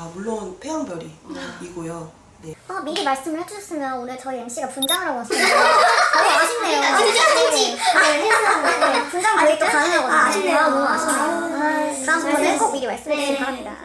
물론 태양별이고요. 네. 미리 말씀을 해주셨으면 오늘 저희 MC가 분장을 하고 왔습니다. 너무 아쉽네요. 네, 분장 저희 또 가능하거든요. 아쉽네요. 너무 아쉽네요. 다음번에 꼭 미리 말씀해주시기 바랍니다.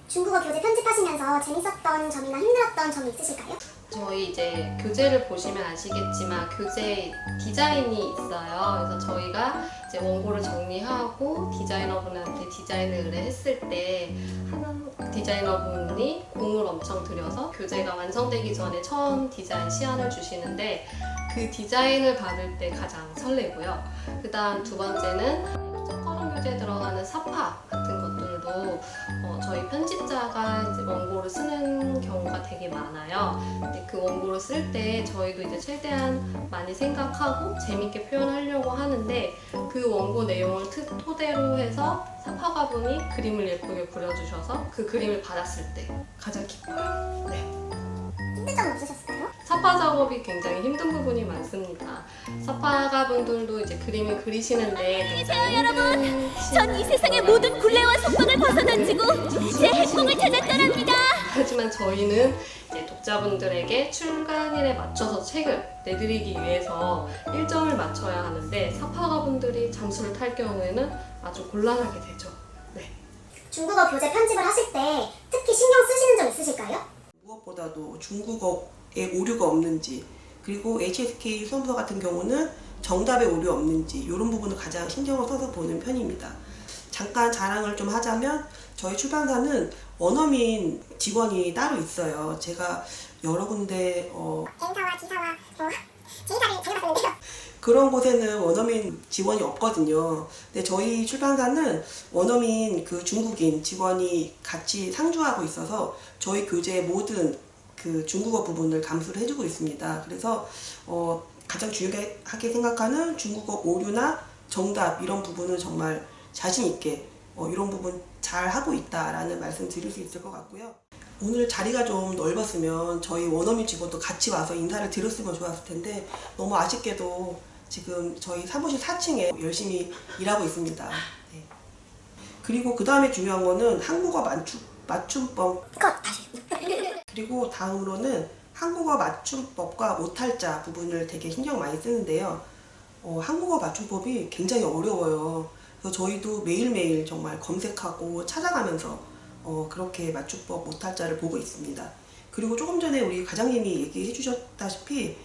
중국어 교재 편집하시면서 재밌었던 점이나 힘들었던 점이 있으실까요? 저희 이제 교재를 보시면 아시겠지만 교재 디자인이 있어요. 그래서 저희가 이제 원고를 정리하고 디자이너분한테 디자인을 의뢰했을 때 하는 디자이너분이 공을 엄청 들여서 교재가 완성되기 전에 처음 디자인 시안을 주시는데 그 디자인을 받을 때 가장 설레고요. 그 다음 두 번째는 첫걸음 교재에 들어가는 사파 같은 것들도 저희 편집자가 이제 원고를 쓰는 경우가 되게 많아요. 근데 그 원고를 쓸 때 저희도 이제 최대한 많이 생각하고 재밌게 표현하려고 하는데 그 원고 내용을 토대로 해서 사파가분이 그림을 예쁘게 그려주셔서 그 그림을 받았을 때 가장 기뻐요. 네. 힘든 점은 없으셨을까요? 사파 작업이 굉장히 힘든 부분이 많습니다. 사파가분들도 이제 그림을 그리시는데 안녕하세요 여러분. 전 이 세상의 모든 굴레와 속박을 벗어던지고 제 행복을 찾아 떠납니다. 하지만 저희는 이제 독자분들에게 출간일에 맞춰서 책을 내드리기 위해서 일정을 맞춰야 하는데 사파가분들이 잠수를 탈 경우에는 아주 곤란하게 되죠. 네. 중국어 교재 편집을 하실 때 특히 신경 쓰시는 점 있으실까요? 무엇보다도 중국어에 오류가 없는지, 그리고 HSK 수험서 같은 경우는 정답에 오류 없는지 이런 부분을 가장 신경을 써서 보는 편입니다. 잠깐 자랑을 좀 하자면 저희 출판사는 원어민 직원이 따로 있어요. 제가 여러 군데 갱사와 기사와 제의사를 다녀봤는데요. 그런 곳에는 원어민 직원이 없거든요. 근데 저희 출판사는 원어민 그 중국인 직원이 같이 상주하고 있어서 저희 교재의 모든 그 중국어 부분을 감수를 해주고 있습니다. 그래서 가장 중요하게 생각하는 중국어 오류나 정답 이런 부분은 정말 자신 있게 이런 부분 잘 하고 있다라는 말씀 드릴 수 있을 것 같고요. 오늘 자리가 좀 넓었으면 저희 원어민 직원도 같이 와서 인사를 드렸으면 좋았을 텐데 너무 아쉽게도 지금 저희 사무실 4층에 열심히 일하고 있습니다. 네. 그리고 그 다음에 중요한 거는 한국어 맞춤법 그리고 다음으로는 한국어 맞춤법과 오탈자 부분을 되게 신경 많이 쓰는데요. 한국어 맞춤법이 굉장히 어려워요. 그래서 저희도 매일매일 정말 검색하고 찾아가면서 그렇게 맞춤법 오탈자를 보고 있습니다. 그리고 조금 전에 우리 과장님이 얘기해 주셨다시피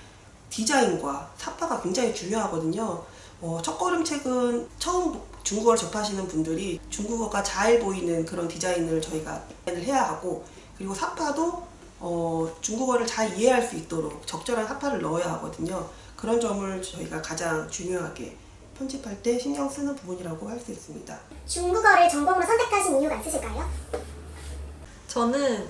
디자인과 사파가 굉장히 중요하거든요. 첫걸음 책은 처음 중국어를 접하시는 분들이 중국어가 잘 보이는 그런 디자인을 저희가 해야 하고, 그리고 사파도 중국어를 잘 이해할 수 있도록 적절한 사파를 넣어야 하거든요. 그런 점을 저희가 가장 중요하게 편집할 때 신경 쓰는 부분이라고 할 수 있습니다. 중국어를 전공으로 선택하신 이유가 있으실까요? 저는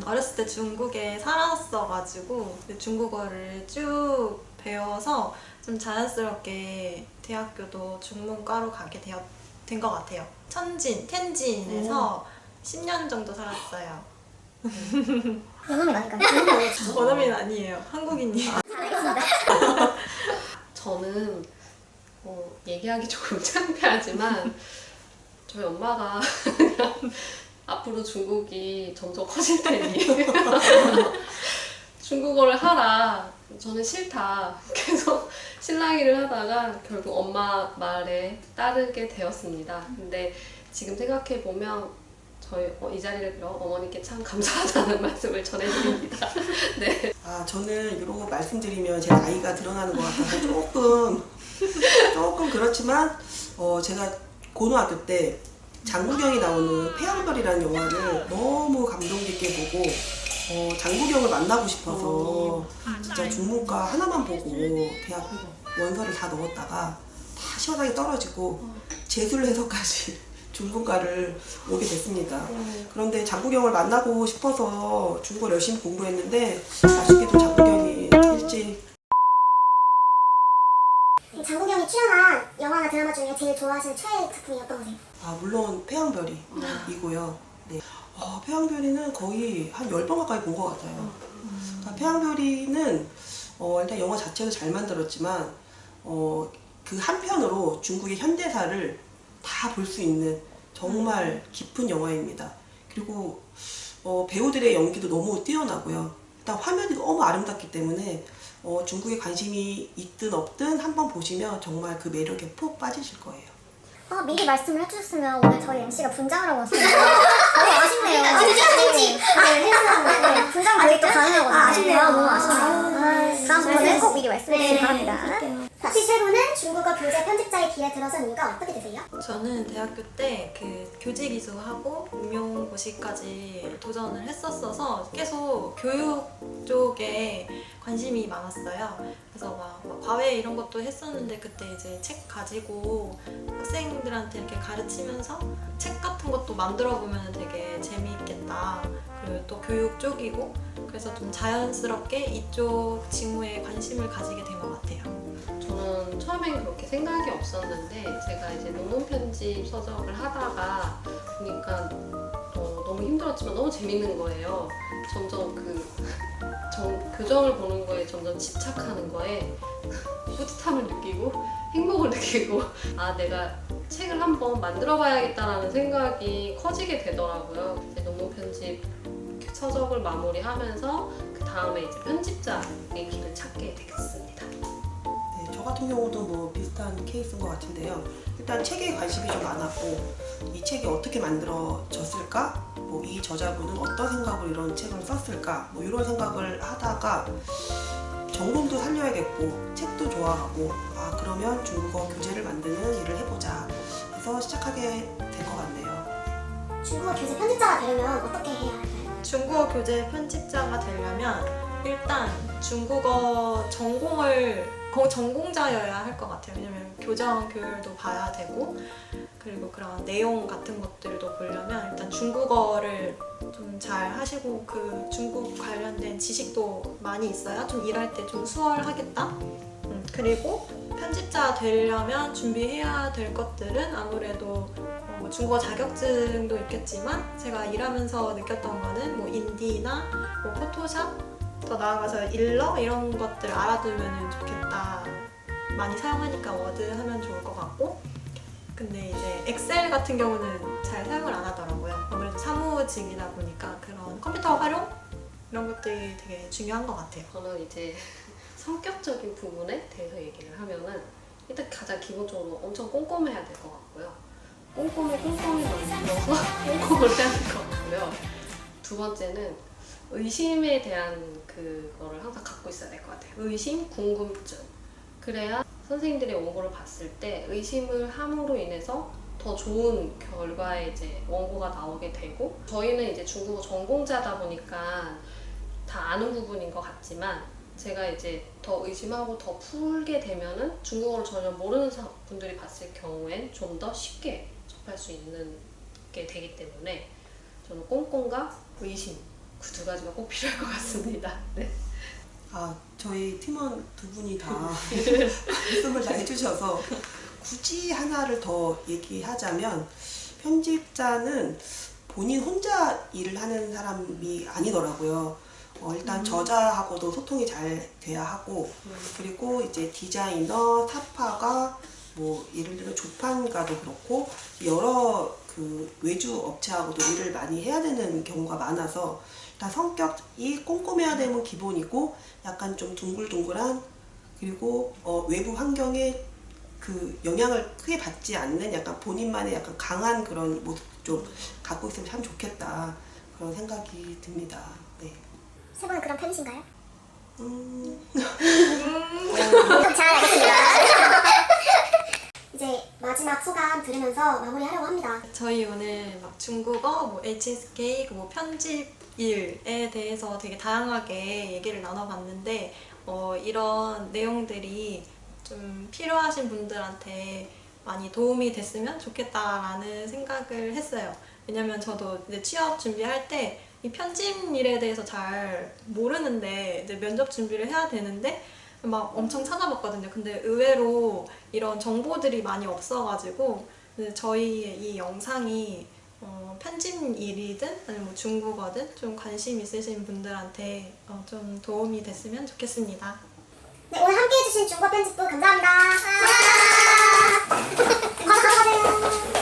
어렸을 때 중국에 살았어가지고 중국어를 쭉 배워서 좀 자연스럽게 대학교도 중문과로 가게 된 것 같아요. 텐진에서 10년 정도 살았어요. 원어민 아닌가요? 원어민 아니에요. 한국인이에요. 저는 얘기하기 조금 창피하지만 저희 엄마가 그냥 앞으로 중국이 점점 커질 테니 중국어를 하라. 저는 싫다. 계속 실랑이를 하다가 결국 엄마 말에 따르게 되었습니다. 근데 지금 생각해보면 저희 이 자리를 빌어 어머니께 참 감사하다는 말씀을 전해드립니다. 네. 저는 이러고 말씀드리면 제 나이가 드러나는 것 같아서 조금 그렇지만 제가 고등학교 때 장국영이 나오는 태양별이라는 영화를 너무 감동 깊게 보고 장국영을 만나고 싶어서 진짜 중문과 하나만 보고 대학 원서를 다 넣었다가 다 시원하게 떨어지고 재수를 해서까지 중국과를 오게 됐습니다. 그런데 장국영을 만나고 싶어서 중국어 열심히 공부했는데 아쉽게도 장국영이 일찍 장국영이 출연한 영화나 드라마 중에 제일 좋아하시는 최애 작품이 어떤 거세요? 물론 태양별이고요. 네. 태양별이는 거의 한 10번 가까이 본 것 같아요. 그러니까 태양별이는 일단 영화 자체도 잘 만들었지만 그 한편으로 중국의 현대사를 다 볼 수 있는 정말 깊은 영화입니다. 그리고 배우들의 연기도 너무 뛰어나고요. 일단 화면이 너무 아름답기 때문에 중국에 관심이 있든 없든 한번 보시면 정말 그 매력에 푹 빠지실 거예요. 미리 말씀을 해주셨으면 오늘 저희 MC가 분장을 하고 왔어요. 너무 아쉽네요. 네, 분장 저희 또 가능하거든요. 아쉽네요. 너무 아쉽네요. 다음번에 꼭 미리 말씀해 주시기 바랍니다. 혹시 최고는 중국어 교재 편집자의 길에 들어선 이유가 어떻게 되세요? 저는 대학교 때 그 교직 이수하고 임용고시까지 도전을 했었어서 계속 교육 쪽에 관심이 많았어요. 그래서 막 과외 이런 것도 했었는데 그때 이제 책 가지고 학생들한테 이렇게 가르치면서 책 같은 것도 만들어 보면 되게 재미있겠다. 그리고 또 교육 쪽이고 그래서 좀 자연스럽게 이쪽 직무에 관심을 가지게 된 것 같아요. 저는 처음엔 그렇게 생각이 없었는데 제가 이제 논문 편집 서적을 하다가 보니까 너무 힘들었지만 너무 재밌는 거예요. 점점 교정을 보는 거에 점점 집착하는 거에 뿌듯함을 느끼고 행복을 느끼고 내가 책을 한번 만들어 봐야겠다라는 생각이 커지게 되더라고요. 이제 논문 편집 서적을 마무리하면서 그 다음에 이제 편집자의 길을 찾게 되겠습니다. 네, 저 같은 경우도 뭐 비슷한 케이스인 것 같은데요. 일단 책에 관심이 좀 많았고 이 책이 어떻게 만들어졌을까? 뭐 이 저자분은 어떤 생각으로 이런 책을 썼을까? 뭐 이런 생각을 하다가 전공도 살려야겠고 책도 좋아하고 그러면 중국어 교재를 만드는 일을 해보자 해서 시작하게 된 것 같네요. 중국어 교재 편집자가 되려면 어떻게 해야 할까요? 중국어 교재 편집자가 되려면 일단 중국어 전공자여야 할 것 같아요. 왜냐면 교정 교율도 봐야 되고 그리고 그런 내용 같은 것들도 보려면 일단 중국어를 좀 잘 하시고 그 중국 관련된 지식도 많이 있어야 좀 일할 때 좀 수월하겠다. 그리고 편집자 되려면 준비해야 될 것들은 아무래도 중국어 자격증도 있겠지만 제가 일하면서 느꼈던 거는 뭐 인디나 뭐 포토샵 더 나아가서 일러 이런 것들 알아두면 좋겠다. 많이 사용하니까 워드 하면 좋을 것 같고 근데 이제 엑셀 같은 경우는 잘 사용을 안 하더라고요. 아무래도 사무직이다 보니까 그런 컴퓨터 활용 이런 것들이 되게 중요한 것 같아요. 저는 이제 성격적인 부분에 대해서 얘기를 하면은 일단 가장 기본적으로 엄청 꼼꼼해야 될 것 같고요. 꼼꼼히 만들어서 꼼꼼을 해야 될 것 같고요. 두 번째는 의심에 대한 그거를 항상 갖고 있어야 될 것 같아요. 의심, 궁금증. 그래야 선생님들이 원고를 봤을 때 의심을 함으로 인해서 더 좋은 결과의 이제 원고가 나오게 되고 저희는 이제 중국어 전공자다 보니까 다 아는 부분인 것 같지만 제가 이제 더 의심하고 더 풀게 되면은 중국어를 전혀 모르는 분들이 봤을 경우엔 좀 더 쉽게 접할 수 있는 게 되기 때문에 저는 꼼꼼과 의심 그 두 가지가 꼭 필요할 것 같습니다. 네. 저희 팀원 두 분이 다 말씀을 다 해주셔서 굳이 하나를 더 얘기하자면 편집자는 본인 혼자 일을 하는 사람이 아니더라고요. 일단 저자하고도 소통이 잘 돼야 하고 그리고 이제 디자이너, 사파가 뭐 예를 들어 조판가도 그렇고 여러 그 외주 업체하고도 일을 많이 해야 되는 경우가 많아서 다 성격이 꼼꼼해야 되면 기본이고 약간 좀 둥글둥글한 그리고 외부 환경에 그 영향을 크게 받지 않는 약간 본인만의 약간 강한 그런 모습 좀 갖고 있으면 참 좋겠다 그런 생각이 듭니다. 네. 세 분은 그런 편이신가요? 음, 잘 알겠습니다. 이제 마지막 소감 들으면서 마무리하려고 합니다. 저희 오늘 막 중국어, 뭐 HSK, 뭐 편집 일에 대해서 되게 다양하게 얘기를 나눠봤는데 이런 내용들이 좀 필요하신 분들한테 많이 도움이 됐으면 좋겠다라는 생각을 했어요. 왜냐면 저도 이제 취업 준비할 때 이 편집 일에 대해서 잘 모르는데 이제 면접 준비를 해야 되는데 막 엄청 찾아봤거든요. 근데 의외로 이런 정보들이 많이 없어가지고 저희의 이 영상이 편집 일이든 아니면 뭐 중국어든 좀 관심 있으신 분들한테 좀 도움이 됐으면 좋겠습니다. 네, 오늘 함께 해주신 중국어 편집부 감사합니다. 감사합니다.